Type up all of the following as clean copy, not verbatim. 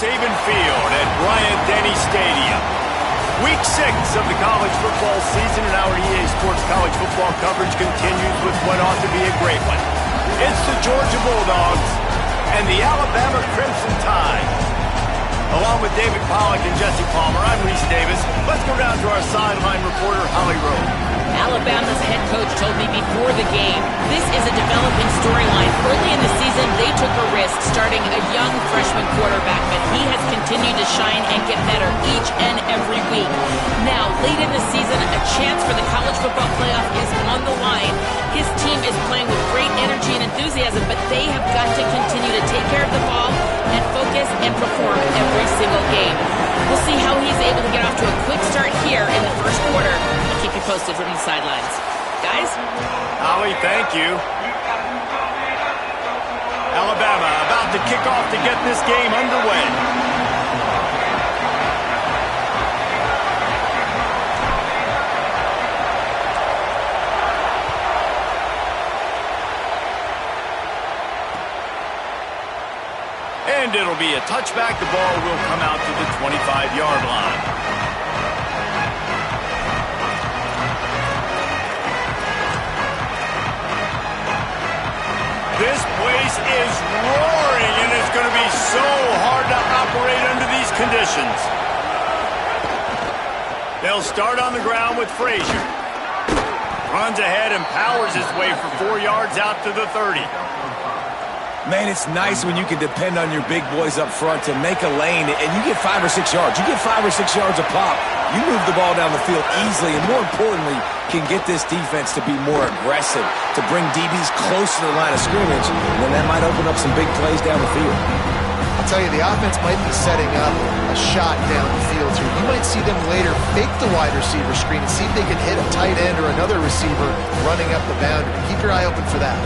Saban Field at Bryant-Denny Stadium. Week 6 of the college football season, and our EA Sports college football coverage continues with what ought to be a great one. It's the Georgia Bulldogs and the Alabama Crimson Tide. Along with David Pollack and Jesse Palmer, I'm Reese Davis. Let's go down to our sideline reporter, Holly Rowe. Alabama's head coach told me before the game, this is a developing storyline. Early in the season, they took a risk starting a young freshman quarterback, but he has continued to shine and get better each and every week. Now, late in the season, a chance for the college football playoff is on the line. His team is playing with great energy and enthusiasm, but they have got to continue to take care of the ball and focus and perform every single game. We'll see how he's able to get off to a quick start here in the first quarter. I'll keep you posted from the sidelines. Guys? Holly, thank you. Alabama about to kick off to get this game underway. And it'll be a touchback. The ball will come out to the 25-yard line. This place is roaring, and it's going to be so hard to operate under these conditions. They'll start on the ground with Frazier. Runs ahead and powers his way for 4 yards out to the 30. Man, it's nice when you can depend on your big boys up front to make a lane, and you get 5 or 6 yards. You get 5 or 6 yards a pop. You move the ball down the field easily, and more importantly, can get this defense to be more aggressive, to bring DBs close to the line of scrimmage, and then that might open up some big plays down the field. I'll tell you, the offense might be setting up a shot down the field here. You might see them later fake the wide receiver screen and see if they can hit a tight end or another receiver running up the boundary. Keep your eye open for that.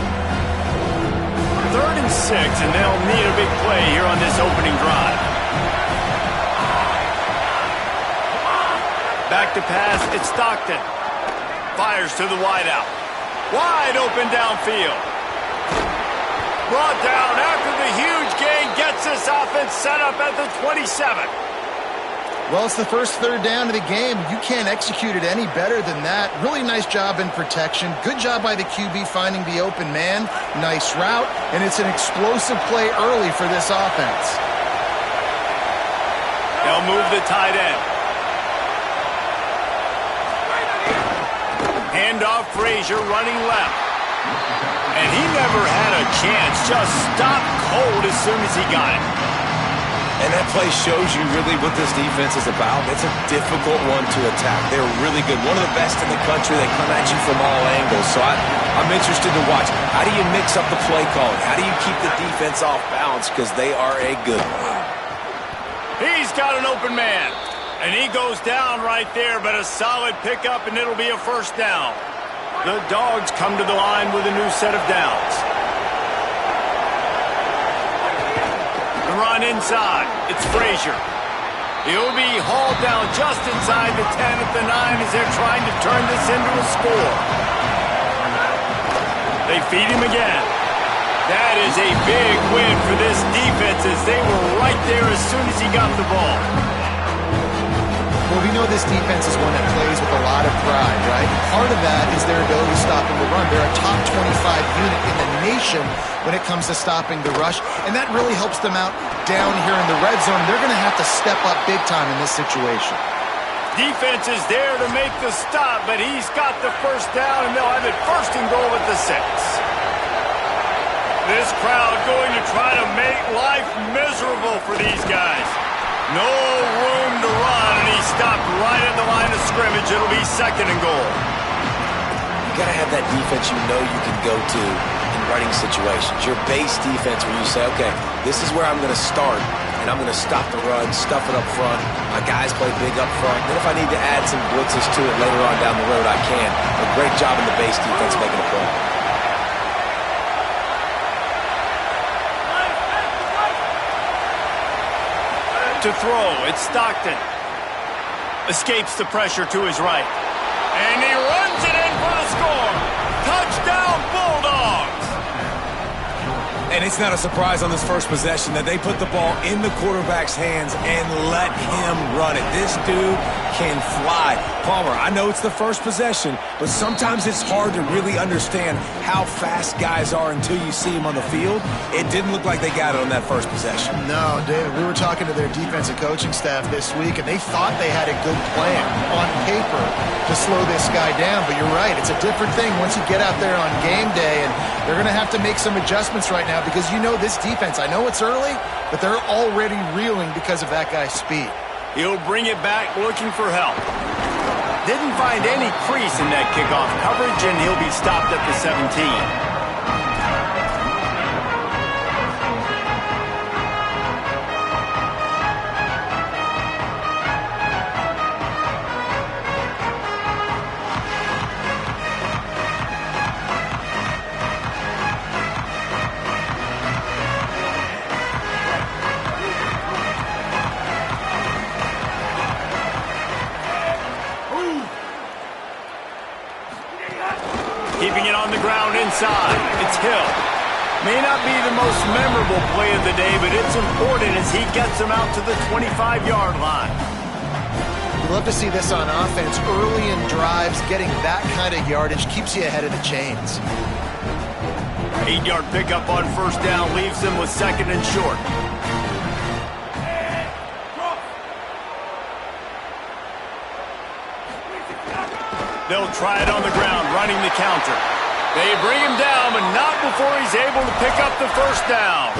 3rd and 6, and they'll need a big play here on this opening drive. Back to pass, it's Stockton. Fires to the wideout. Wide open downfield. Brought down after the huge gain, gets this offense set up at the 27. Well, it's the first 3rd down of the game. You can't execute it any better than that. Really nice job in protection. Good job by the QB finding the open man. Nice route, and it's an explosive play early for this offense. They'll move the tight end. Handoff, Frazier running left. And he never had a chance. Just stopped cold as soon as he got it. And that play shows you really what this defense is about. It's a difficult one to attack. They're really good. One of the best in the country. They come at you from all angles. So I'm interested to watch. How do you mix up the play calling? How do you keep the defense off balance? Because they are a good one. He's got an open man. And he goes down right there, but a solid pickup, and it'll be a first down. The Dogs come to the line with a new set of downs. Run inside. It's Frazier. He'll be hauled down just inside the 10 at the 9 as they're trying to turn this into a score. They feed him again. That is a big win for this defense as they were right there as soon as he got the ball. Well, we know this defense is one that plays with a lot of pride, right? Part of that is their ability to stop the run. They're a top 25 unit in the nation when it comes to stopping the rush, and that really helps them out down here in the red zone. They're going to have to step up big time in this situation. Defense is there to make the stop, but he's got the first down, and they'll have it 1st and goal at the 6. This crowd going to try to make life miserable for these guys. No room to run, and he stopped right at the line of scrimmage. It'll be 2nd and goal. You got to have that defense you know you can go to in running situations. Your base defense where you say, okay, this is where I'm going to start, and I'm going to stop the run, stuff it up front. My guys play big up front. Then if I need to add some blitzes to it later on down the road, I can. A great job in the base defense making a play. To throw, it's Stockton. Escapes the pressure to his right. And he runs it in for the score. Touchdown, Bulldogs! And it's not a surprise on this first possession that they put the ball in the quarterback's hands and let him run it. This dude can fly. Palmer, I know it's the first possession, but sometimes it's hard to really understand how fast guys are until you see them on the field. It didn't look like they got it on that first possession. No, David, we were talking to their defensive coaching staff this week, and they thought they had a good plan on paper to slow this guy down. But you're right, it's a different thing once you get out there on game day, and they're going to have to make some adjustments right now because you know this defense, I know it's early, but they're already reeling because of that guy's speed. He'll bring it back looking for help. Didn't find any crease in that kickoff coverage, and he'll be stopped at the 17. Keeping it on the ground inside. It's Hill. May not be the most memorable play of the day, but it's important as he gets him out to the 25-yard line. You love to see this on offense. Early in drives, getting that kind of yardage keeps you ahead of the chains. 8-yard pickup on first down leaves them with second and short. They'll try it on the ground, running the counter. They bring him down, but not before he's able to pick up the first down.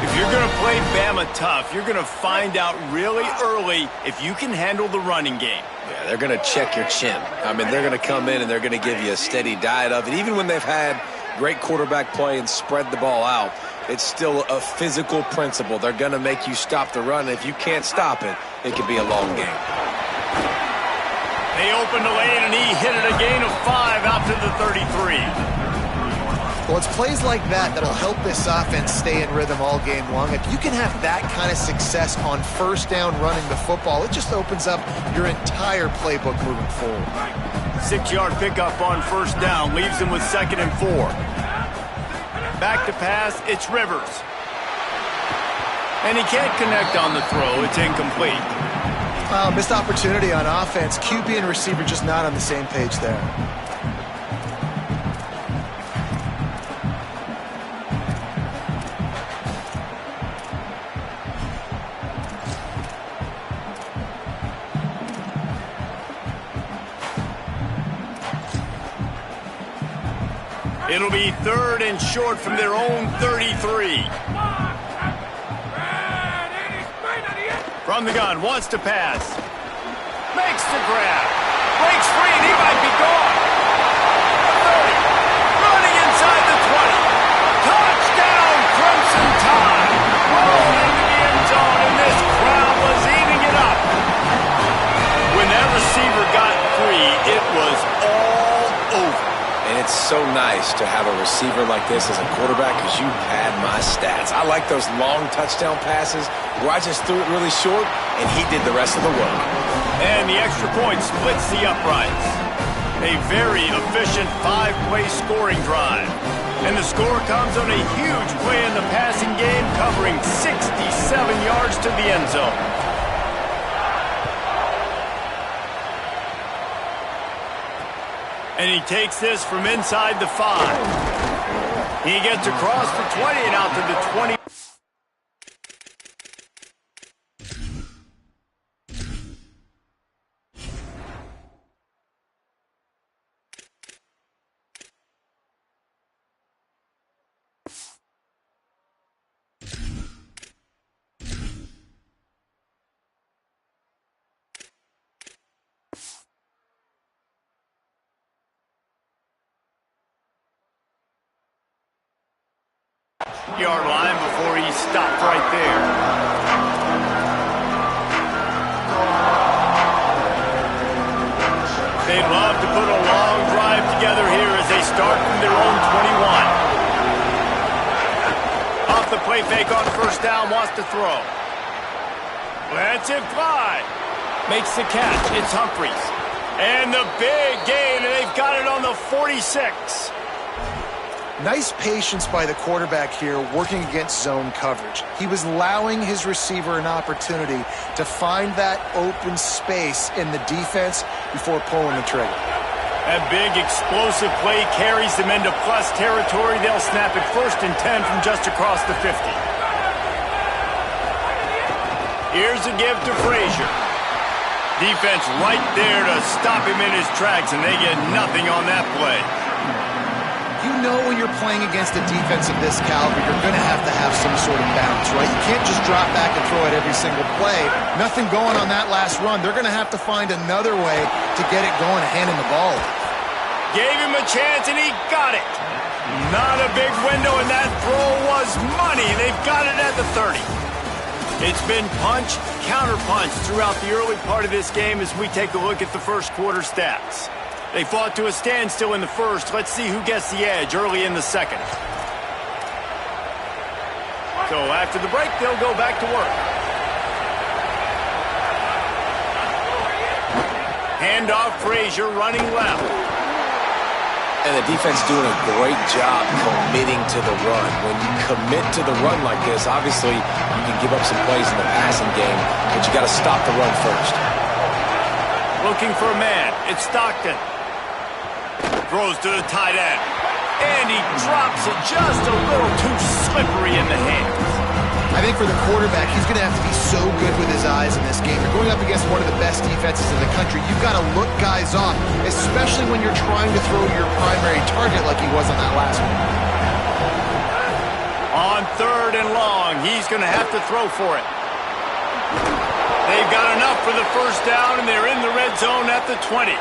If you're going to play Bama tough, you're going to find out really early if you can handle the running game. Yeah, they're going to check your chin. I mean, they're going to come in and they're going to give you a steady diet of it. Even when they've had great quarterback play and spread the ball out, it's still a physical principle. They're going to make you stop the run. If you can't stop it, it could be a long game. They opened the lane, and he hit it a gain of 5 out to the 33. Well, it's plays like that that'll help this offense stay in rhythm all game long. If you can have that kind of success on first down running the football, it just opens up your entire playbook moving forward. 6-yard pickup on first down leaves him with second and 4. Back to pass, it's Rivers. And he can't connect on the throw. It's incomplete. Missed opportunity on offense. QB and receiver just not on the same page there. It'll be third and short from their own 33. From the gun, wants to pass. Makes the grab. Breaks free, and he might be gone. 30. Running inside the 20. Touchdown, Crimson Tide. Rolling into the end zone, and this crowd was eating it up. When that receiver got free, it was all over. And it's so nice to have a receiver like this as a quarterback because you pad my stats. I like those long touchdown passes where I just threw it really short and he did the rest of the work. And the extra point splits the uprights. A very efficient 5-play scoring drive. And the score comes on a huge play in the passing game, covering 67 yards to the end zone. And he takes this from inside the 5. He gets across the 20 and out to the 20. Yard line before he stopped right there. They'd love to put a long drive together here as they start from their own 21. Off the play fake on first down, wants to throw. Lets it fly. Makes the catch. It's Humphries. And the big gain, and they've got it on the 46. Nice patience by the quarterback here working against zone coverage. He was allowing his receiver an opportunity to find that open space in the defense before pulling the trigger. That big explosive play carries them into plus territory. They'll snap it 1st and 10 from just across the 50. Here's a give to Frazier. Defense right there to stop him in his tracks, and they get nothing on that play. You know when you're playing against a defense of this caliber, you're going to have some sort of bounce, right? You can't just drop back and throw it every single play. Nothing going on that last run. They're going to have to find another way to get it going and handing the ball. Gave him a chance, and he got it. Not a big window, and that throw was money. They've got it at the 30. It's been punch, counter-punch throughout the early part of this game as we take a look at the first quarter stats. They fought to a standstill in the first. Let's see who gets the edge early in the second. So after the break, they'll go back to work. Handoff, Frazier running left. And the defense doing a great job committing to the run. When you commit to the run like this, obviously you can give up some plays in the passing game, but you got to stop the run first. Looking for a man. It's Stockton. Throws to the tight end. And he drops it just a little too slippery in the hands. I think for the quarterback, he's going to have to be so good with his eyes in this game. You're going up against one of the best defenses in the country. You've got to look guys off, especially when you're trying to throw your primary target like he was on that last one. On 3rd and long, he's going to have to throw for it. They've got enough for the first down, and they're in the red zone at the 20.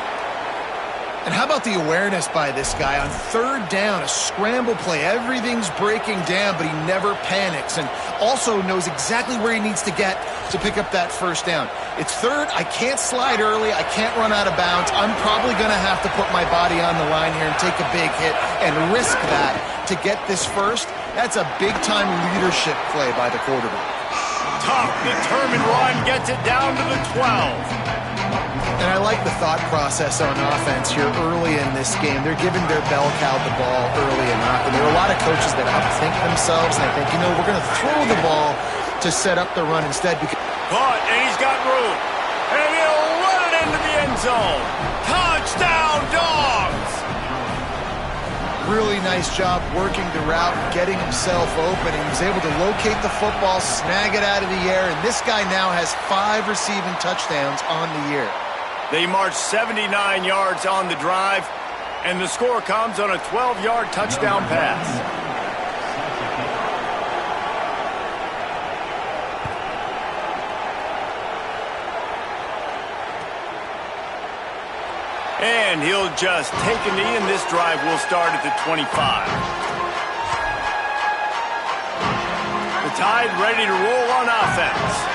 And how about the awareness by this guy on 3rd down, a scramble play. Everything's breaking down, but he never panics and also knows exactly where he needs to get to pick up that first down. It's 3rd. I can't slide early. I can't run out of bounds. I'm probably going to have to put my body on the line here and take a big hit and risk that to get this first. That's a big-time leadership play by the quarterback. Tough, determined run gets it down to the 12. And I like the thought process on offense here early in this game. They're giving their bell cow the ball early enough. And there are a lot of coaches that outthink themselves, and they think, you know, we're going to throw the ball to set up the run instead. Caught, and he's got room. And he'll run it into the end zone. Touchdown, Dogs! Really nice job working the route, getting himself open. He was able to locate the football, snag it out of the air, and this guy now has 5 receiving touchdowns on the year. They marched 79 yards on the drive, and the score comes on a 12-yard touchdown pass. And he'll just take a knee, and this drive will start at the 25. The Tide ready to roll on offense.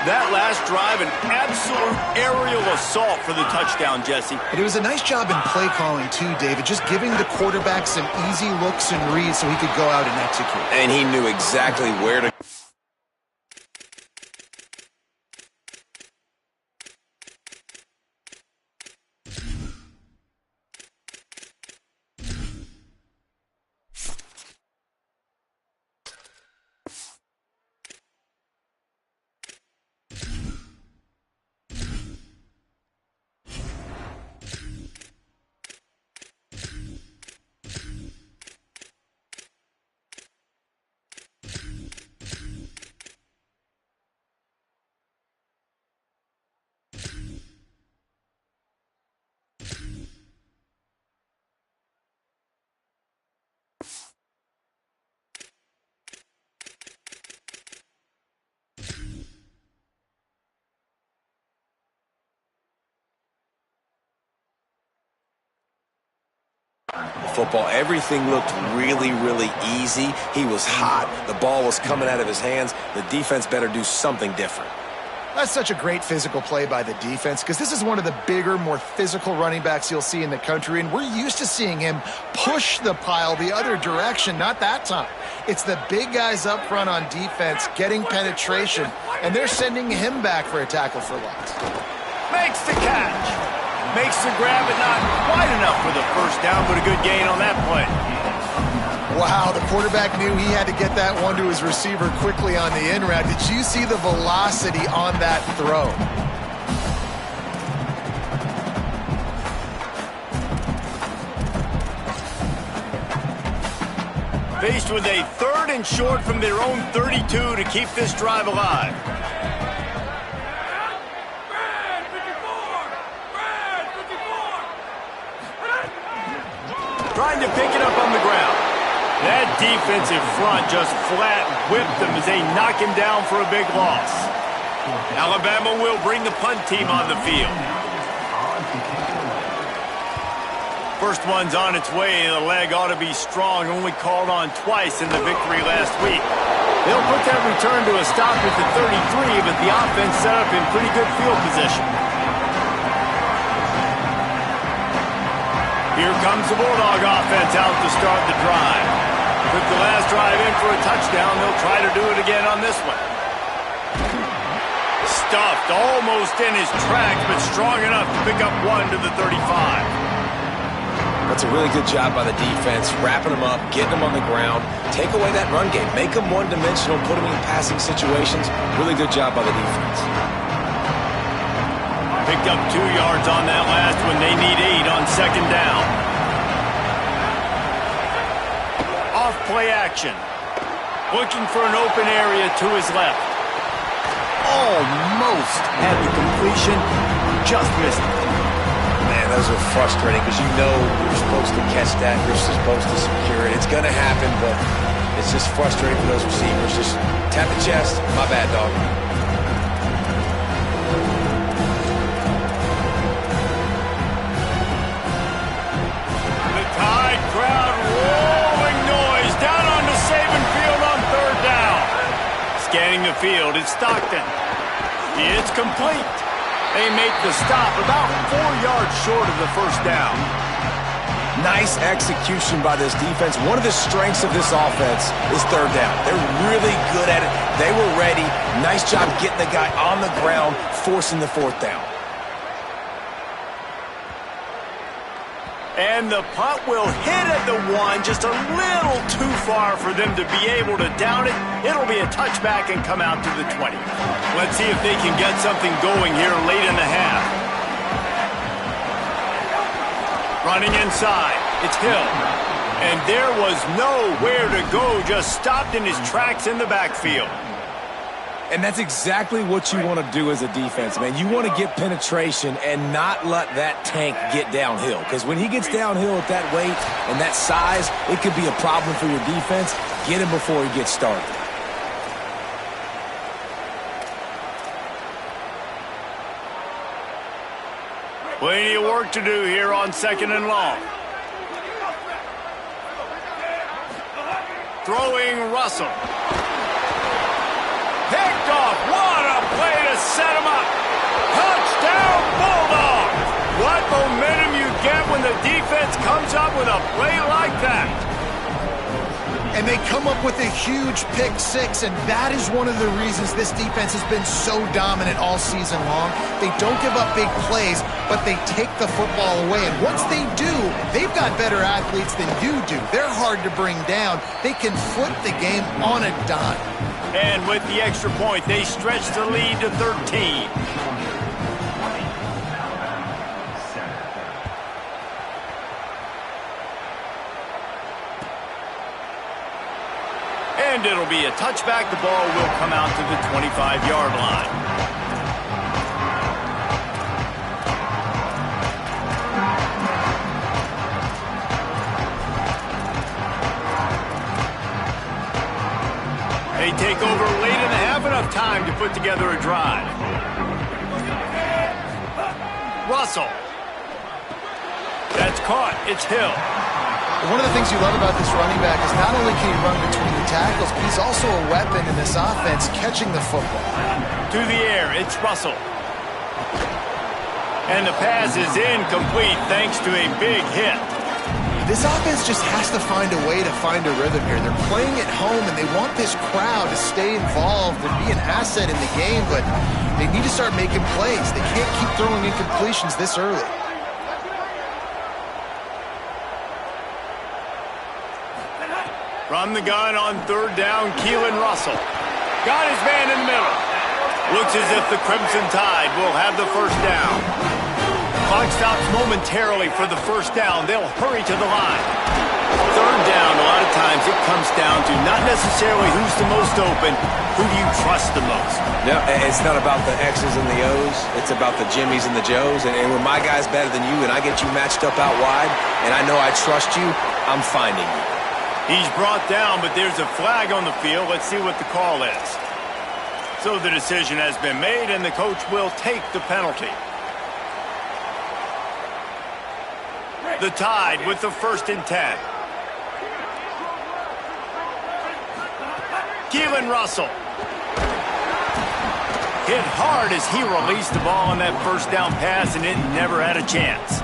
That last drive, an absolute aerial assault for the touchdown, Jesse. And it was a nice job in play calling, too, David, just giving the quarterback some easy looks and reads so he could go out and execute. And he knew exactly where to... Football, everything looked really, really easy. He was hot. The ball was coming out of his hands. The defense better do something different. That's such a great physical play by the defense because this is one of the bigger, more physical running backs you'll see in the country, and we're used to seeing him push the pile the other direction. Not that time. It's the big guys up front on defense getting penetration, and they're sending him back for a tackle for loss. Makes the catch. Makes the grab, but not quite enough for the first down, but a good gain on that play. Wow, the quarterback knew he had to get that one to his receiver quickly on the in route. Did you see the velocity on that throw? Faced with a 3rd and short from their own 32 to keep this drive alive. Trying to pick it up on the ground. That defensive front just flat whipped them as they knock him down for a big loss. Alabama will bring the punt team on the field. First one's on its way. The leg ought to be strong. Only called on twice in the victory last week. They'll put that return to a stop at the 33, but the offense set up in pretty good field position. Here comes the Bulldog offense out to start the drive. Took the last drive in for a touchdown. They'll try to do it again on this one. Stuffed almost in his tracks, but strong enough to pick up one to the 35. That's a really good job by the defense, wrapping them up, getting them on the ground, take away that run game, make them one-dimensional, put them in passing situations. Really good job by the defense. Picked up 2 yards on that last one. They need 8 on 2nd down. Off play action. Looking for an open area to his left. Almost had the completion. Just missed it. Man, those are frustrating because you know you're supposed to catch that. You're supposed to secure it. It's going to happen, but it's just frustrating for those receivers. Just tap the chest. My bad, dog. Crowd rolling noise down onto Saban Field on 3rd down. Scanning the field, it's Stockton. It's complete. They make the stop about 4 yards short of the 1st down. Nice execution by this defense. One of the strengths of this offense is 3rd down. They're really good at it. They were ready. Nice job getting the guy on the ground, forcing the 4th down. And the punt will hit at the 1, just a little too far for them to be able to down it. It'll be a touchback and come out to the 20. Let's see if they can get something going here late in the half. Running inside, it's Hill. And there was nowhere to go, just stopped in his tracks in the backfield. And that's exactly what you want to do as a defense, man. You want to get penetration and not let that tank get downhill. Because when he gets downhill at that weight and that size, it could be a problem for your defense. Get him before he gets started. Plenty of work to do here on 2nd and long. Throwing Russell. Picked off. What a play to set him up. Touchdown, Bulldogs. What momentum you get when the defense comes up with a play like that. And they come up with a huge pick 6, and that is one of the reasons this defense has been so dominant all season long. They don't give up big plays, but they take the football away. And once they do, they've got better athletes than you do. They're hard to bring down. They can flip the game on a dime. And with the extra point, they stretch the lead to 13. And it'll be a touchback. The ball will come out to the 25-yard line. They take over late in the half, enough time to put together a drive. Russell. That's caught. It's Hill. One of the things you love about this running back is not only can he run between the tackles, but he's also a weapon in this offense catching the football. To the air, it's Russell. And the pass is incomplete thanks to a big hit. This offense just has to find a way to find a rhythm here. They're playing at home, and they want this crowd to stay involved and be an asset in the game, but they need to start making plays. They can't keep throwing incompletions this early. From the gun on third down, Keelan Russell. Got his man in the middle. Looks as if the Crimson Tide will have the first down. Clock stops momentarily for the first down. They'll hurry to the line. Third down, a lot of times it comes down to not necessarily who's the most open, who do you trust the most? No, it's not about the X's and the O's. It's about the Jimmies and the Joes. And when my guy's better than you and I get you matched up out wide and I know I trust you, I'm finding you. He's brought down, but there's a flag on the field. Let's see what the call is. So the decision has been made, and the coach will take the penalty. The Tide with the 1st and 10. Keelan Russell. Hit hard as he released the ball on that first down pass, and it never had a chance.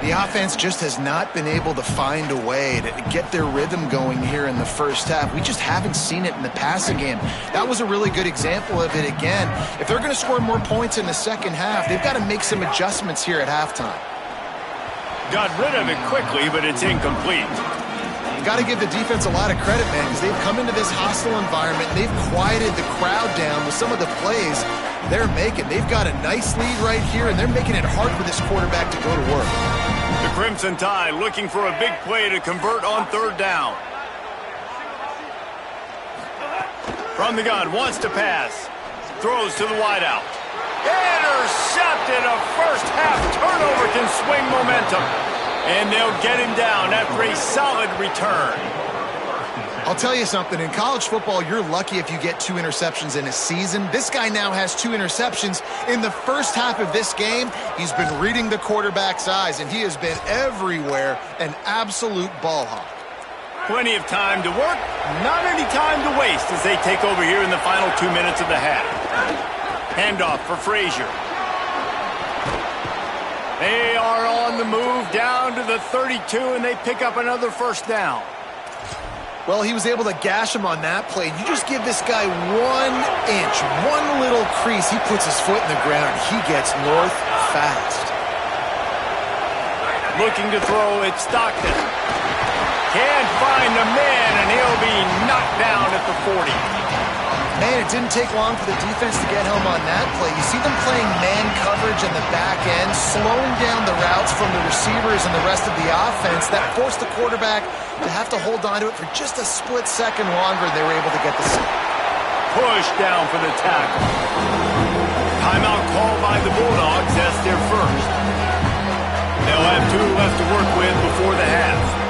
The offense just has not been able to find a way to get their rhythm going here in the first half. We just haven't seen it in the passing game. That was a really good example of it again. If they're going to score more points in the second half, they've got to make some adjustments here at halftime. Got rid of it quickly, but it's incomplete. You got to give the defense a lot of credit, man, because they've come into this hostile environment. They've quieted the crowd down with some of the plays they're making. They've got a nice lead right here, and they're making it hard for this quarterback to go to work. The Crimson Tide looking for a big play to convert on third down. From the gun, wants to pass. Throws to the wideout. Intercepted. A first half turnover can swing momentum. And they'll get him down after a solid return. I'll tell you something, in college football, you're lucky if you get 2 interceptions in a season. This guy now has 2 interceptions. In the first half of this game, he's been reading the quarterback's eyes, and he has been everywhere, an absolute ball hawk. Plenty of time to work, not any time to waste as they take over here in the final 2 minutes of the half. Handoff for Frazier. They are on the move down to the 32, and they pick up another first down. Well, he was able to gash him on that play. You just give this guy 1 inch, one little crease. He puts his foot in the ground. He gets north fast. Looking to throw, it's Stockton. Can't find the man, and he'll be knocked down at the 40. Man, it didn't take long for the defense to get home on that play. You see them playing man coverage in the back end, slowing down the routes from the receivers and the rest of the offense. That forced the quarterback to have to hold on to it for just a split second longer. They were able to get the sack. Push down for the tackle. Timeout called by the Bulldogs. That's their first. They'll have 2 left to work with before the half.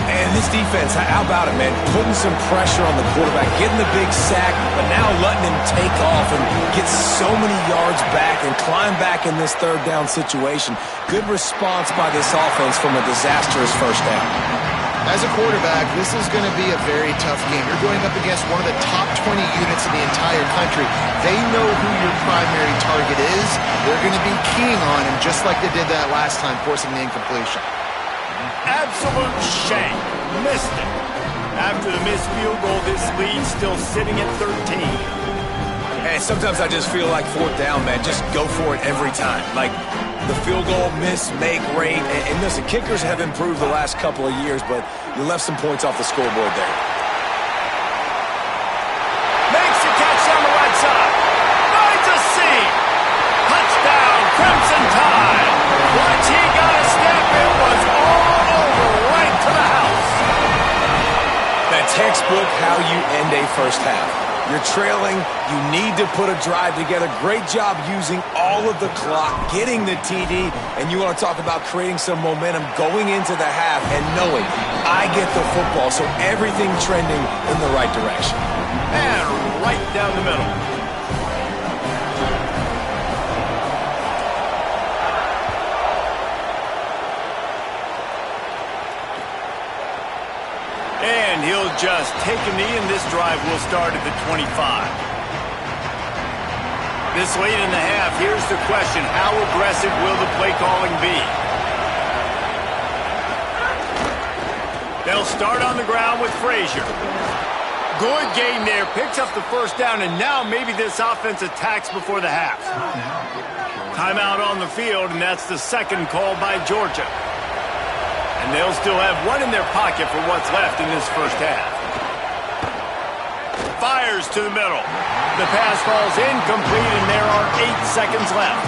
And this defense, how about it, man? Putting some pressure on the quarterback, getting the big sack, but now letting him take off and get so many yards back and climb back in this third down situation. Good response by this offense from a disastrous first down. As a quarterback, this is going to be a very tough game. You're going up against one of the top 20 units in the entire country. They know who your primary target is. They're going to be keying on him just like they did that last time, forcing the incompletion. Absolute shame. Missed it. After the missed field goal, this lead still sitting at 13. And sometimes I just feel like fourth down, man. Just go for it every time. Like the field goal, miss, make, rate. And listen, kickers have improved the last couple of years, but you left some points off the scoreboard there. Makes the catch on the right side. Finds a seam. Touchdown, Crimson Tide. Once he got a step, it was all over, right to the house. That textbook how you end a first half. You're trailing. You need to put a drive together. Great job using all of the clock, getting the TD, and you want to talk about creating some momentum going into the half and knowing I get the football, so everything trending in the right direction. And right down the middle. And he'll just take a knee, and this drive will start at the 25. This late in the half, here's the question. How aggressive will the play calling be? They'll start on the ground with Frazier. Good game there. Picks up the first down, and now maybe this offense attacks before the half. Timeout on the field, and that's the second call by Georgia. And they'll still have one in their pocket for what's left in this first half. Fires to the middle. The pass falls incomplete, and there are 8 seconds left.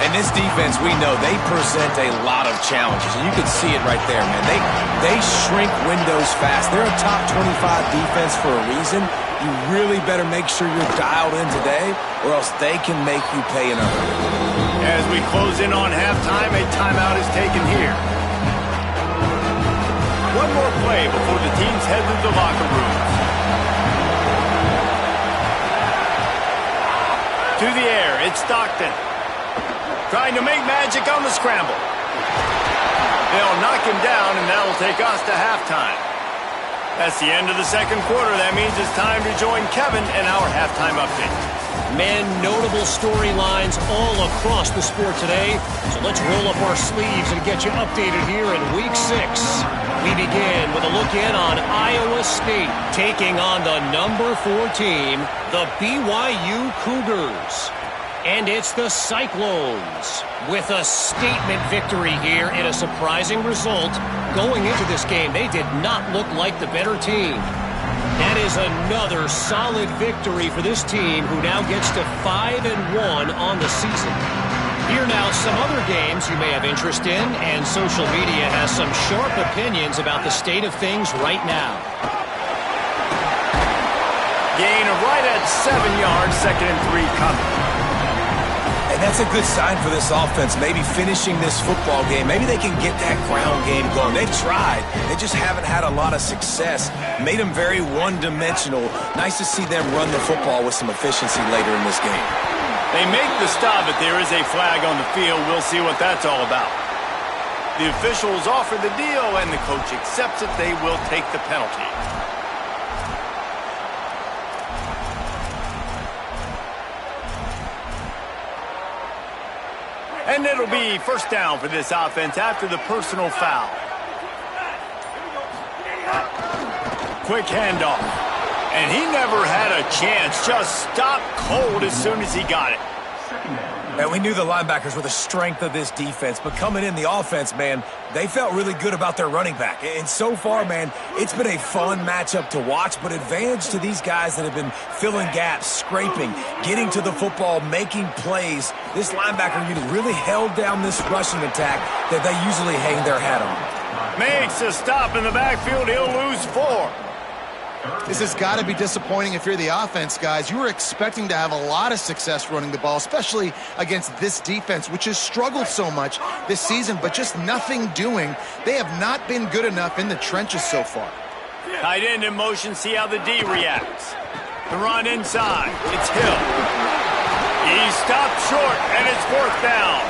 And this defense, we know, they present a lot of challenges. And you can see it right there, man. They shrink windows fast. They're a top 25 defense for a reason. You really better make sure you're dialed in today, or else they can make you pay in a hurry. As we close in on halftime, a timeout is taken here. One more play before the teams head to the locker rooms. To the air, it's Stockton. Trying to make magic on the scramble. They'll knock him down, and that'll take us to halftime. That's the end of the second quarter. That means it's time to join Kevin in our halftime update. Man, notable storylines all across the sport today. So let's roll up our sleeves and get you updated here in Week 6. We begin with a look in on Iowa State taking on the number 4 team, the BYU Cougars. And it's the Cyclones with a statement victory here in a surprising result. Going into this game, they did not look like the better team. That is another solid victory for this team, who now gets to 5-1 on the season. Here now, some other games you may have interest in, and social media has some sharp opinions about the state of things right now. Gain of right at 7 yards, 2nd and 3 coming. And that's a good sign for this offense, maybe finishing this football game. Maybe they can get that ground game going. They've tried. They just haven't had a lot of success. Made them very one-dimensional. Nice to see them run the football with some efficiency later in this game. They make the stop, but there is a flag on the field. We'll see what that's all about. The officials offer the deal, and the coach accepts it. They will take the penalty. And it'll be first down for this offense after the personal foul. Quick handoff. And he never had a chance. Just stopped cold as soon as he got it. And we knew the linebackers were the strength of this defense, but coming in the offense, man, they felt really good about their running back. And so far, man, it's been a fun matchup to watch, but advantage to these guys that have been filling gaps, scraping, getting to the football, making plays. This linebacker unit really held down this rushing attack that they usually hang their hat on. Makes a stop in the backfield. He'll lose 4. This has got to be disappointing if you're the offense, guys. You were expecting to have a lot of success running the ball, especially against this defense, which has struggled so much this season, but just nothing doing. They have not been good enough in the trenches so far. Tight end in motion, see how the D reacts. The run inside, it's Hill. He stopped short, and it's 4th down.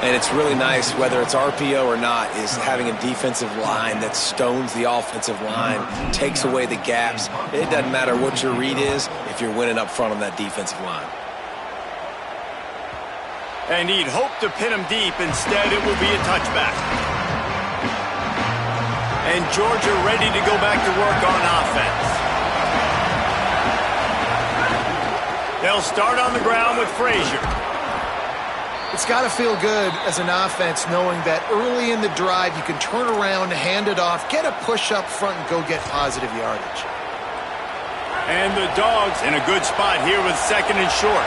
And it's really nice, whether it's RPO or not, is having a defensive line that stones the offensive line, takes away the gaps. It doesn't matter what your read is if you're winning up front on that defensive line. And he'd hope to pin him deep. Instead, it will be a touchback. And Georgia ready to go back to work on offense. They'll start on the ground with Frazier. It's got to feel good as an offense knowing that early in the drive you can turn around, hand it off, get a push up front, and go get positive yardage. And the Dogs in a good spot here with 2nd and short.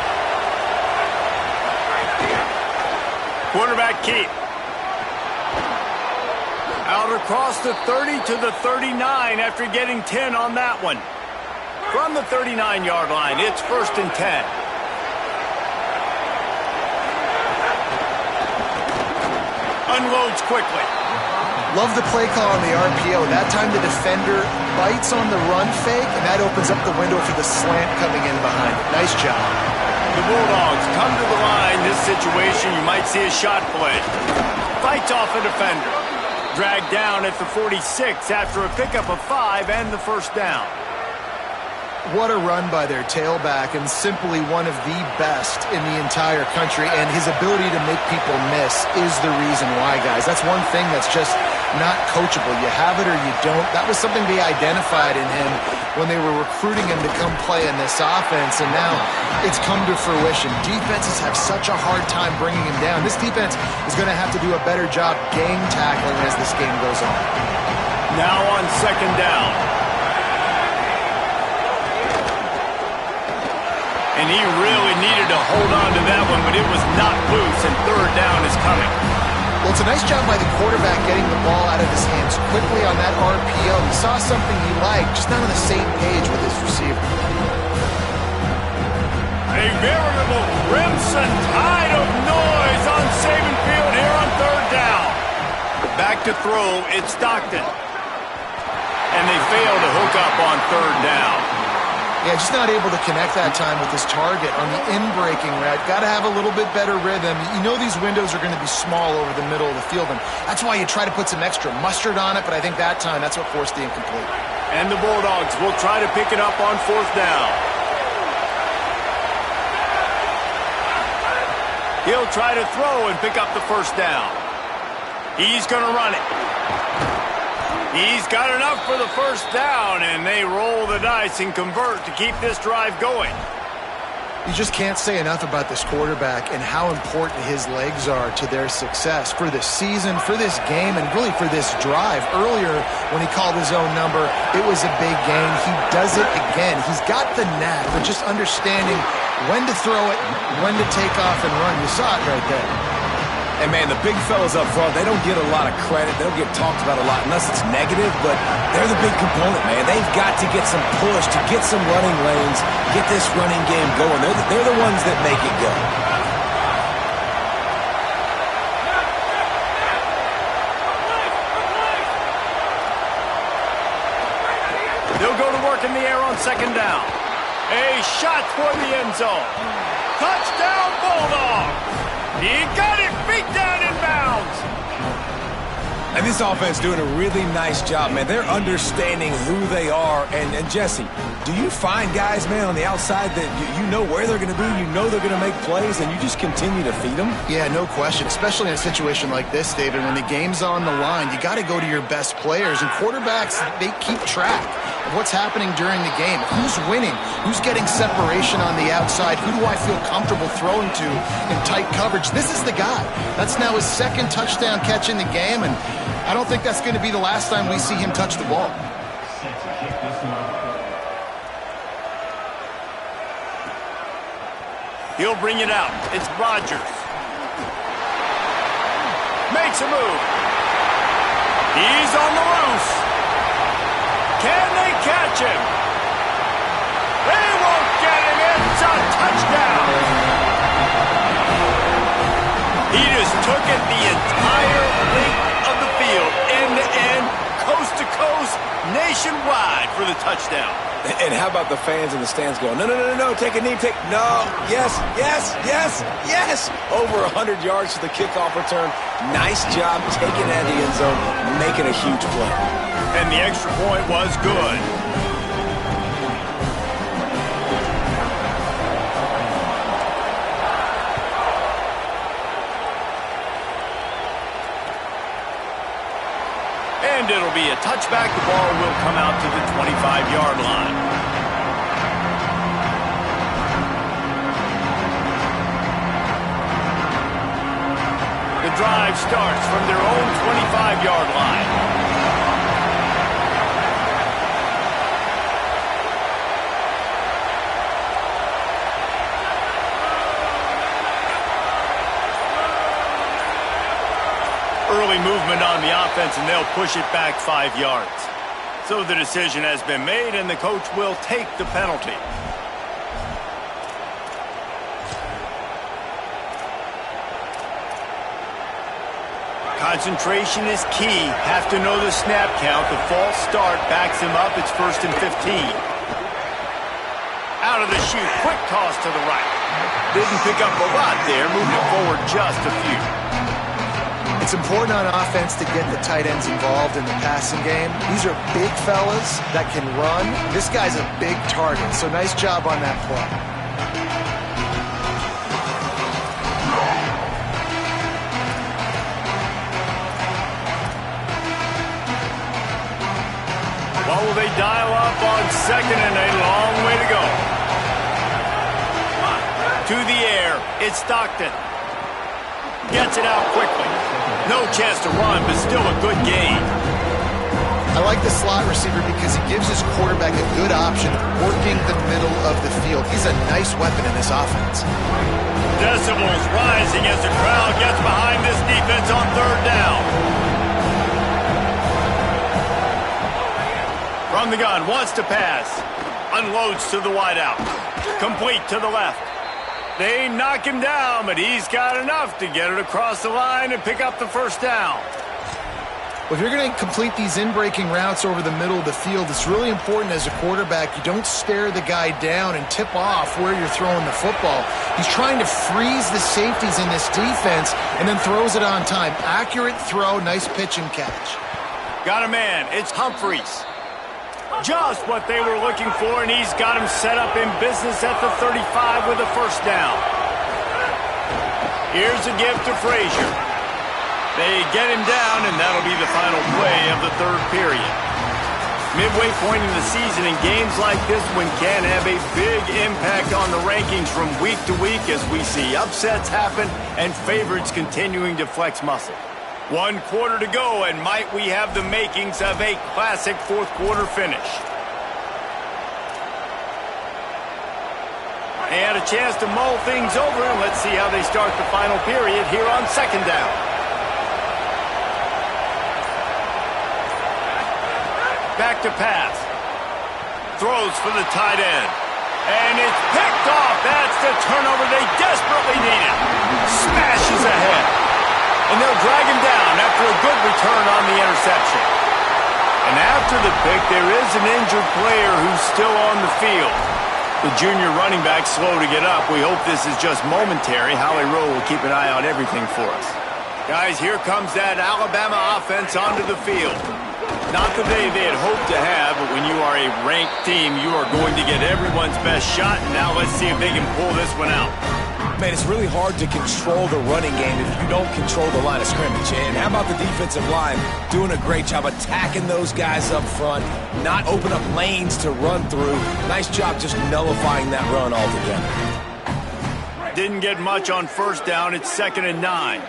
Quarterback keep. Out across the 30 to the 39 after getting 10 on that one. From the 39-yard line, it's 1st and 10. Unloads quickly. Love the play call on the RPO. That time the defender bites on the run fake, and that opens up the window for the slant coming in behind it. Nice job. The Bulldogs come to the line. This situation, you might see a shot play. Fights off a defender. Dragged down at the 46 after a pickup of 5 and the first down. What a run by their tailback, and simply one of the best in the entire country, and his ability to make people miss is the reason why, guys. That's one thing that's just not coachable. You have it or you don't. That was something they identified in him when they were recruiting him to come play in this offense, and now it's come to fruition. Defenses have such a hard time bringing him down. This defense is going to have to do a better job game tackling as this game goes on. Now on second down. And he really needed to hold on to that one, but it was not loose, and third down is coming. Well, it's a nice job by the quarterback getting the ball out of his hands quickly on that RPO. He saw something he liked, just not on the same page with his receiver. A veritable crimson tide of noise on Saban Field here on third down. Back to throw, it's Stockton. And they fail to hook up on third down. Yeah, just not able to connect that time with his target on the in-breaking route. Got to have a little bit better rhythm. You know these windows are going to be small over the middle of the field, and that's why you try to put some extra mustard on it, but I think that time that's what forced the incomplete. And the Bulldogs will try to pick it up on fourth down. He'll try to throw and pick up the first down. He's going to run it. He's got enough for the first down, and they roll the dice and convert to keep this drive going. You just can't say enough about this quarterback and how important his legs are to their success for this season, for this game, and really for this drive. Earlier, when he called his own number, it was a big gain. He does it again. He's got the knack for just understanding when to throw it, when to take off and run. You saw it right there. And, man, the big fellas up front, they don't get a lot of credit. They don't get talked about a lot unless it's negative, but they're the big component, man. They've got to get some push, to get some running lanes, get this running game going. They're the ones that make it go. They'll go to work in the air on second down. A shot for the end zone. Touchdown, Bulldogs! He got it, feet down in bounds. And this offense doing a really nice job, man. They're understanding who they are. And Jesse, do you find guys, man, on the outside that you know where they're going to be, you know they're going to make plays, and you just continue to feed them? Yeah, no question, especially in a situation like this, David. When the game's on the line, you got to go to your best players. And quarterbacks, they keep track of what's happening during the game. Who's winning? Who's getting separation on the outside? Who do I feel comfortable throwing to in tight coverage? This is the guy. That's now his second touchdown catch in the game, and I don't think that's going to be the last time we see him touch the ball. He'll bring it out. It's Rodgers. Makes a move. He's on the loose. Can they catch him? They won't get him. It's a touchdown. He just took it the entire length of the field, end to end, coast to coast, nationwide for the touchdown. And how about the fans in the stands going, no, take a knee, no, yes, over 100 yards to the kickoff return. Nice job taking it out of the end zone, making a huge play. And the extra point was good. And it'll be a touchback. The ball will come out to the 25-yard line. The drive starts from their own 25-yard line. Early movement on the offense, and they'll push it back 5 yards. So the decision has been made, and the coach will take the penalty. Concentration is key. Have to know the snap count. The false start backs him up. It's 1st and 15. Out of the chute, quick toss to the right. Didn't pick up a lot there, moved it forward just a few. It's important on offense to get the tight ends involved in the passing game. These are big fellas that can run. This guy's a big target, so nice job on that play. Oh, will they dial up on second and a long way to go. To the air, it's Stockton. Gets it out quickly. No chance to run, but still a good gain. I like the slot receiver because he gives his quarterback a good option working the middle of the field. He's a nice weapon in this offense. Decibels rising as the crowd gets behind this defense on third down. From the gun, wants to pass. Unloads to the wideout. Complete to the left. They knock him down, but he's got enough to get it across the line and pick up the first down. Well, if you're going to complete these in-breaking routes over the middle of the field, it's really important as a quarterback you don't stare the guy down and tip off where you're throwing the football. He's trying to freeze the safeties in this defense and then throws it on time. Accurate throw, nice pitch and catch. Got a man. It's Humphreys. Just what they were looking for, and he's got him set up in business at the 35 with a first down. Here's a give to Frazier. They get him down, and that'll be the final play of the third period. Midway point in the season, in games like this one can have a big impact on the rankings from week to week as we see upsets happen and favorites continuing to flex muscle. 1 quarter to go, and might we have the makings of a classic fourth quarter finish. They had a chance to mull things over, and let's see how they start the final period here on second down. Back to pass. Throws for the tight end. And it's picked off. That's the turnover they desperately needed. Smashes ahead. And they'll drag him down after a good return on the interception. And after the pick, there is an injured player who's still on the field. The junior running back slow to get up. We hope this is just momentary. Holly Rowe will keep an eye on everything for us. Guys, here comes that Alabama offense onto the field. Not the day they had hoped to have, but when you are a ranked team, you are going to get everyone's best shot. And now let's see if they can pull this one out. Man, it's really hard to control the running game if you don't control the line of scrimmage. And how about the defensive line doing a great job attacking those guys up front, not open up lanes to run through. Nice job just nullifying that run altogether. Didn't get much on first down. It's 2nd and 9.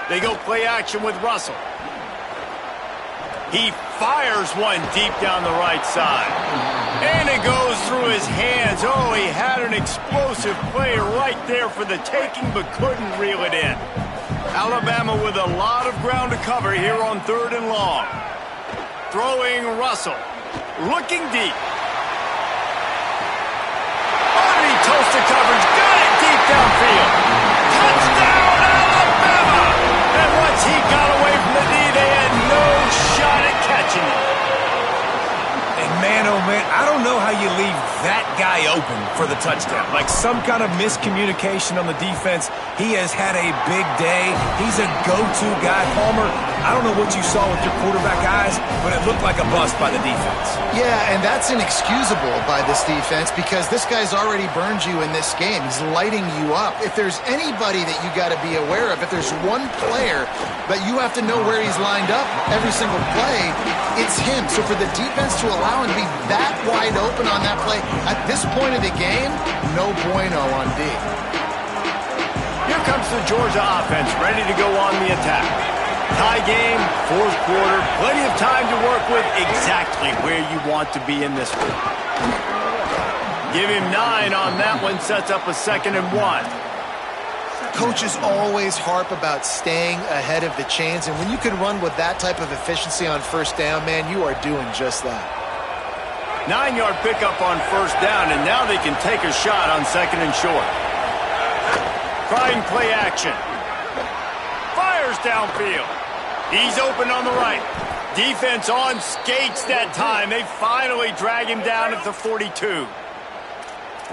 They go play action with Russell. He fires one deep down the right side. And it goes through his hands. Oh, he had an explosive play right there for the taking, but couldn't reel it in. Alabama with a lot of ground to cover here on 3rd and long. Throwing Russell. Looking deep. Body toast to coverage. Got it deep downfield. Touchdown, Alabama! And once he got away from the knee, they had no shot at catching it. And man, oh man, I don't know how you leave that guy open for the touchdown. Like some kind of miscommunication on the defense. He has had a big day. He's a go-to guy. Palmer, I don't know what you saw with your quarterback eyes, but it looked like a bust by the defense. Yeah, and that's inexcusable by this defense because this guy's already burned you in this game. He's lighting you up. If there's anybody that you got to be aware of, if there's one player that you have to know where he's lined up every single play, it's him. So for the defense to allow him to be that wide open on that play, at this point of the game, no bueno on D. Here comes the Georgia offense, ready to go on the attack. Tie game, 4th quarter, plenty of time to work with, exactly where you want to be in this one. Give him 9 on that one, sets up a 2nd and 1. Coaches always harp about staying ahead of the chains, and when you can run with that type of efficiency on first down, man, you are doing just that. 9-yard pickup on first down, and now they can take a shot on 2nd and short. Trying play action. Fires downfield. He's open on the right. Defense on skates that time. They finally drag him down at the 42.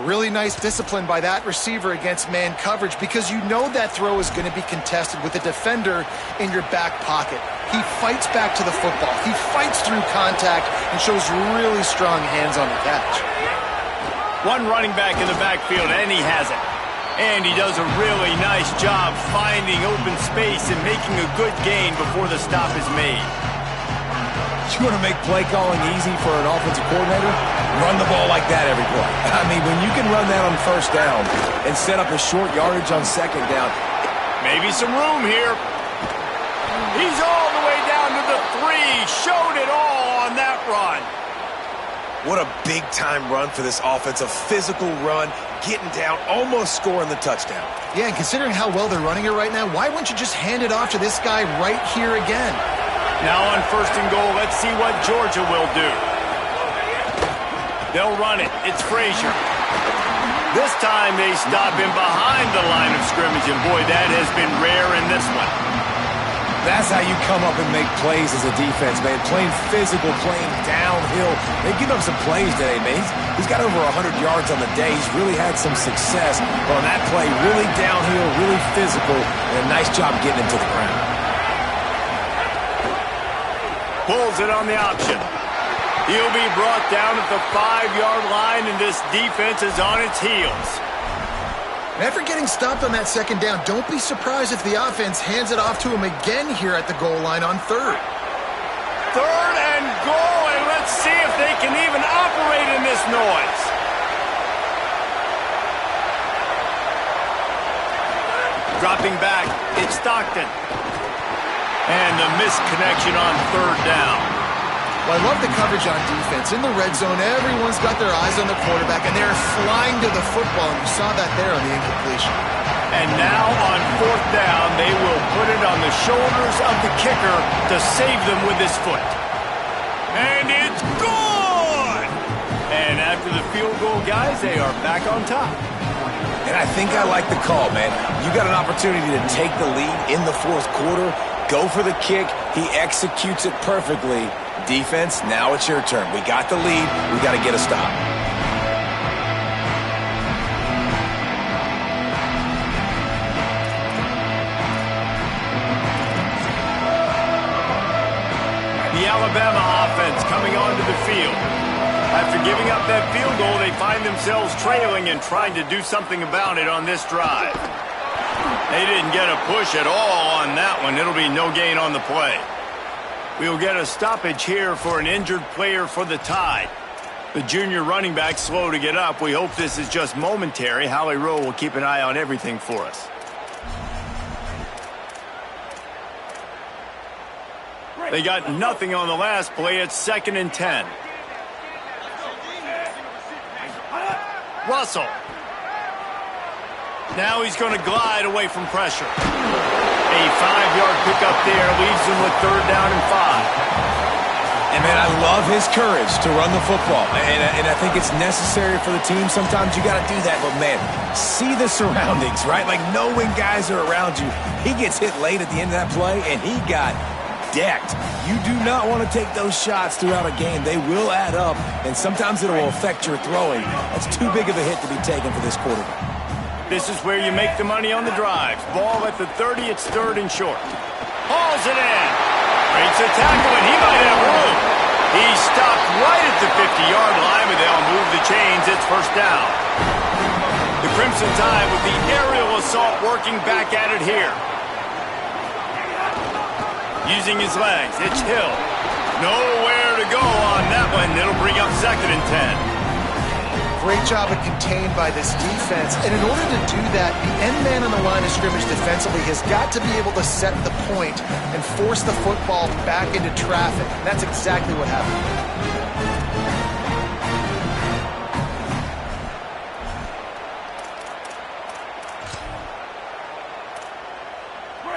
Really nice discipline by that receiver against man coverage because you know that throw is going to be contested with a defender in your back pocket. He fights back to the football. He fights through contact and shows really strong hands on the catch. One running back in the backfield, and he has it. And he does a really nice job finding open space and making a good gain before the stop is made. You want to make play calling easy for an offensive coordinator? Run the ball like that every play. I mean, when you can run that on first down and set up a short yardage on second down. Maybe some room here. He's all the way down to the 3. Showed it all on that run. What a big-time run for this offense. A physical run, getting down, almost scoring the touchdown. Yeah, and considering how well they're running it right now, why wouldn't you just hand it off to this guy right here again? Now on 1st and goal, let's see what Georgia will do. They'll run it. It's Frazier. This time they stop him behind the line of scrimmage, and boy, that has been rare in this one. That's how you come up and make plays as a defense, man. Playing physical, playing downhill. They give up some plays today, man. He's got over 100 yards on the day. He's really had some success. But on that play, really downhill, really physical, and a nice job getting him to the ground. Pulls it on the option. He'll be brought down at the 5-yard line, and this defense is on its heels. After getting stopped on that second down, don't be surprised if the offense hands it off to him again here at the goal line on 3rd. 3rd and goal, and let's see if they can even operate in this noise. Dropping back, it's Stockton. And the misconnection on 3rd down. Well, I love the coverage on defense. In the red zone, everyone's got their eyes on the quarterback, and they're flying to the football, and you saw that there on the incompletion. And now on 4th down, they will put it on the shoulders of the kicker to save them with his foot. And it's good! And after the field goal, guys, they are back on top. And I think I like the call, man. You got an opportunity to take the lead in the 4th quarter, go for the kick. He executes it perfectly. Defense, now it's your turn. We got the lead. We got to get a stop. The Alabama offense coming onto the field. After giving up that field goal, they find themselves trailing and trying to do something about it on this drive. They didn't get a push at all on that one. It'll be no gain on the play. We'll get a stoppage here for an injured player for the Tide. The junior running back slow to get up. We hope this is just momentary. Howie Rowe will keep an eye on everything for us. They got nothing on the last play. It's 2nd and 10. Russell. Now he's going to glide away from pressure. A 5-yard pickup there leaves him with 3rd down and 5. And, man, I love his courage to run the football. And I think it's necessary for the team. Sometimes you got to do that. But, man, see the surroundings, right? Like, know when guys are around you. He gets hit late at the end of that play, and he got decked. You do not want to take those shots throughout a game. They will add up, and sometimes it will affect your throwing. That's too big of a hit to be taken for this quarterback. This is where you make the money on the drives. Ball at the 30, it's 3rd and short. Hauls it in. Breaks a tackle, and he might have room. He stopped right at the 50-yard line, but they'll move the chains. It's 1st down. The Crimson Tide with the aerial assault working back at it here. Using his legs, it's Hill. Nowhere to go on that one. It'll bring up 2nd and 10. Great job of contained by this defense. And in order to do that, the end man on the line of scrimmage defensively has got to be able to set the point and force the football back into traffic. And that's exactly what happened.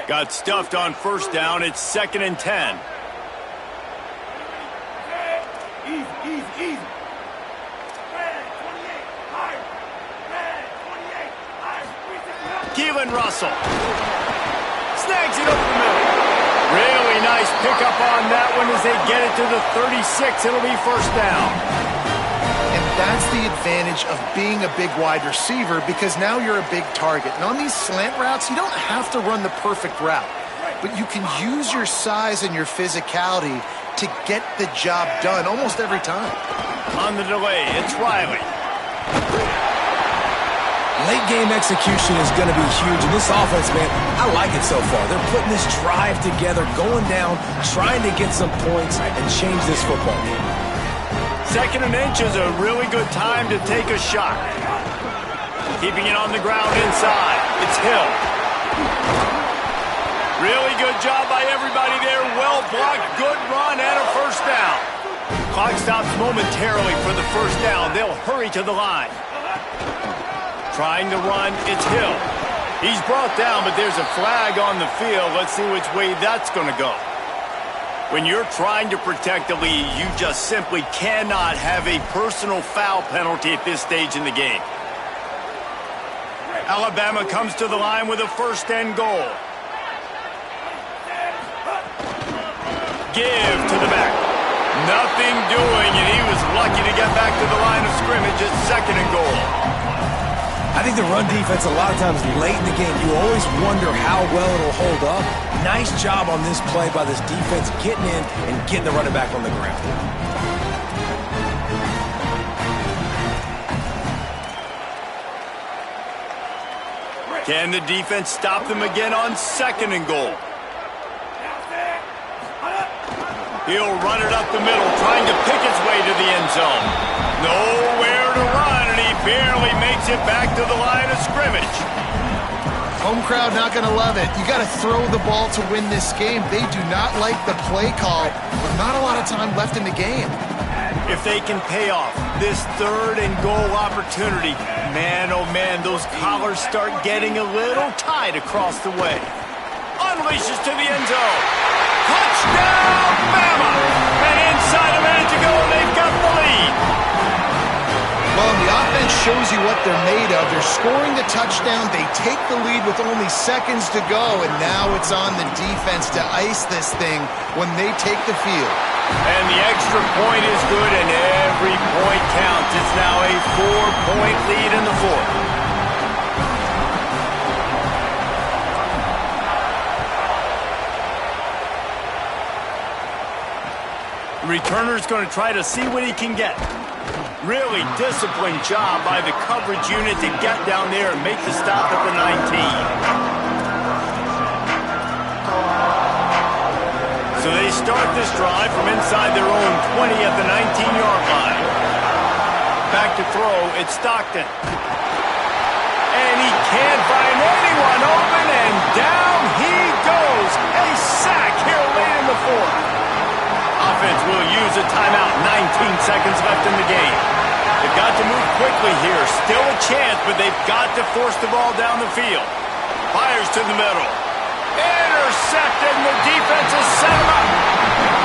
Got stuffed on 1st down. It's 2nd and 10. Easy. Keelan Russell snags it over the middle. Really nice pickup on that one as they get it to the 36. It'll be 1st down. And that's the advantage of being a big wide receiver, because now you're a big target. And on these slant routes, you don't have to run the perfect route, but you can use your size and your physicality to get the job done almost every time. On the delay, it's Riley. Late game execution is going to be huge, and this offense, man, I like it so far. They're putting this drive together, going down, trying to get some points and change this football game. 2nd and inch is a really good time to take a shot. Keeping it on the ground inside. It's Hill. Really good job by everybody there. Well blocked, good run, and a first down. Clock stops momentarily for the first down. They'll hurry to the line. Trying to run, it's Hill. He's brought down, but there's a flag on the field. Let's see which way that's going to go. When you're trying to protect the lead, you just simply cannot have a personal foul penalty at this stage in the game. Alabama comes to the line with a 1st and goal. Give to the back. Nothing doing, and he was lucky to get back to the line of scrimmage at 2nd and goal. I think the run defense, a lot of times late in the game, you always wonder how well it'll hold up. Nice job on this play by this defense getting in and getting the running back on the ground. Can the defense stop them again on 2nd and goal? He'll run it up the middle, trying to pick his way to the end zone. Nowhere to run, and he barely makes it back to the line of scrimmage. Home crowd not going to love it. You got to throw the ball to win this game. They do not like the play call, but not a lot of time left in the game. If they can pay off this 3rd and goal opportunity, man, oh man, those collars start getting a little tight across the way. Unleashes to the end zone. Touchdown, Bama! And inside a minute to go, and they've got the lead. Well, the offense shows you what they're made of. They're scoring the touchdown. They take the lead with only seconds to go, and now it's on the defense to ice this thing when they take the field. And the extra point is good, and every point counts. It's now a 4-point lead in the 4th. Returner's going to try to see what he can get. Really disciplined job by the coverage unit to get down there and make the stop at the 19. So they start this drive from inside their own 20 at the 19-yard line. Back to throw, it's Stockton. And he can't find anyone open, and down he goes. A sack here late in the 4th. Offense will use a timeout. 19 seconds left in the game. They've got to move quickly here. Still a chance, but they've got to force the ball down the field. Fires to the middle. Intercepted, and the defense has set him up.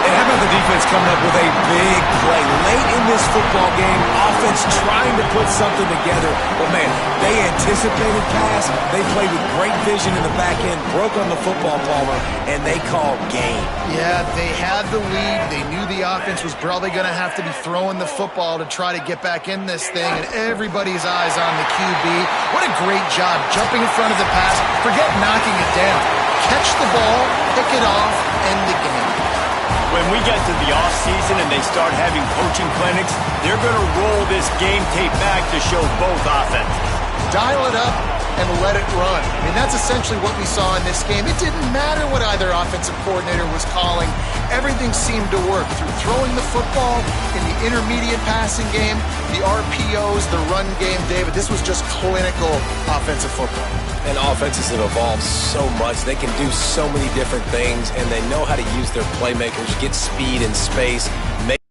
And how about the defense coming up with a big play late in this football game? Offense trying to put something together. But, man, they anticipated pass. They played with great vision in the back end, broke on the football, Palmer, and they called game. Yeah, they had the lead. They knew the offense was probably going to have to be throwing the football to try to get back in this thing, and everybody's eyes on the QB. What a great job jumping in front of the pass. Forget knocking it down. Catch the ball, pick it off, end the game. When we get to the offseason and they start having coaching clinics, they're going to roll this game tape back to show both offenses. Dial it up and let it run. I mean, that's essentially what we saw in this game. It didn't matter what either offensive coordinator was calling. Everything seemed to work through throwing the football in the intermediate passing game, the RPOs, the run game, David. This was just clinical offensive football. And offenses have evolved so much. They can do so many different things, and they know how to use their playmakers, get speed and space, make